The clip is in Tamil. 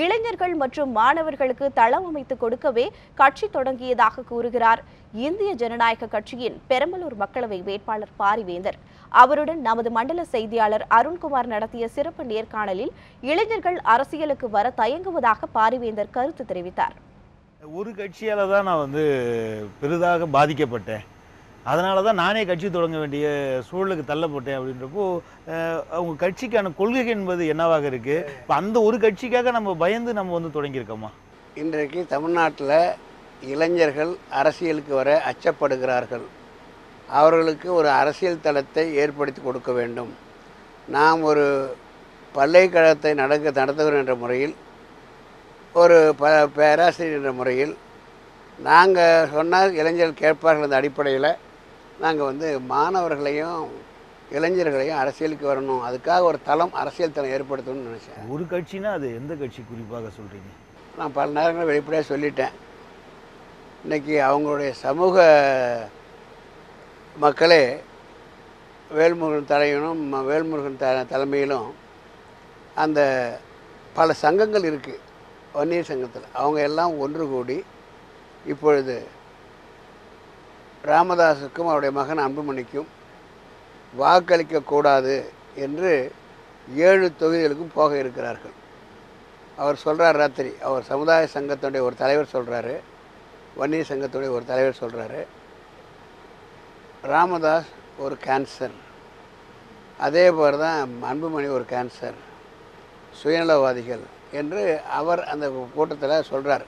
இளைஞர்கள் மற்றும் மாணவர்களுக்கு தளம் அமைத்து கொடுக்கவே கட்சி தொடங்கியதாக கூறுகிறார் இந்திய ஜனநாயக கட்சியின் பெரம்பலூர் மக்களவை வேட்பாளர் பாரிவேந்தர். அவருடன் நமது மண்டல செய்தியாளர் அருண்குமார் நடத்திய சிறப்பு நேர்காணலில் இளைஞர்கள் அரசியலுக்கு வர தயங்குவதாக பாரிவேந்தர் கருத்து தெரிவித்தார். ஒரு கட்சியால தான் நான் பெரிதாக பாதிக்கப்பட்டேன். அதனால தான் நானே கட்சி தொடங்க வேண்டிய சூழலுக்கு தள்ளப்பட்டேன். அப்படின்றப்போ அவங்க கட்சிக்கான கொள்கை என்பது என்னவாக இருக்குது? இப்போ அந்த ஒரு கட்சிக்காக நம்ம பயந்து நம்ம தொடங்கியிருக்கோமா? இன்றைக்கு தமிழ்நாட்டில் இளைஞர்கள் அரசியலுக்கு வர அச்சப்படுகிறார்கள். அவர்களுக்கு ஒரு அரசியல் தளத்தை ஏற்படுத்தி கொடுக்க வேண்டும். நாம் ஒரு பல்கலைக்கழகத்தை நடத்துகிறோம் என்ற முறையில், ஒரு பேராசிரியர் என்ற முறையில் நாங்கள் சொன்னால் இளைஞர்கள் கேட்பார்கள். அந்த அடிப்படையில் நாங்கள் மாணவர்களையும் இளைஞர்களையும் அரசியலுக்கு வரணும், அதுக்காக ஒரு தளம், அரசியல் தளம் ஏற்படுத்தணும்னு நினச்சேன். ஒரு கட்சினா அது எந்த கட்சி குறிப்பாக சொல்கிறீங்க? நான் பல நேரங்களில் வெளிப்படையாக சொல்லிட்டேன். இன்றைக்கி அவங்களுடைய சமூக மக்களே வேல்முருகன் தலைமையிலும் அந்த பல சங்கங்கள் இருக்குது. வன்னியர் சங்கத்தில் அவங்க எல்லாம் ஒன்று கூடி இப்பொழுது ராமதாஸுக்கும் அவருடைய மகன் அன்புமணிக்கும் வாக்களிக்கக்கூடாது என்று 7 தொகுதிகளுக்கும் போக இருக்கிறார்கள். அவர் சொல்கிறார், ராத்திரி அவர் சமுதாய சங்கத்துடைய ஒரு தலைவர் சொல்கிறாரு, வன்னியர் சங்கத்துடைய ஒரு தலைவர் சொல்கிறாரு, ராமதாஸ் ஒரு கேன்சர், அதே போல் தான் அன்புமணி ஒரு கேன்சர், சுயநலவாதிகள் என்று அவர் அந்த கூட்டத்தில் சொல்கிறார்.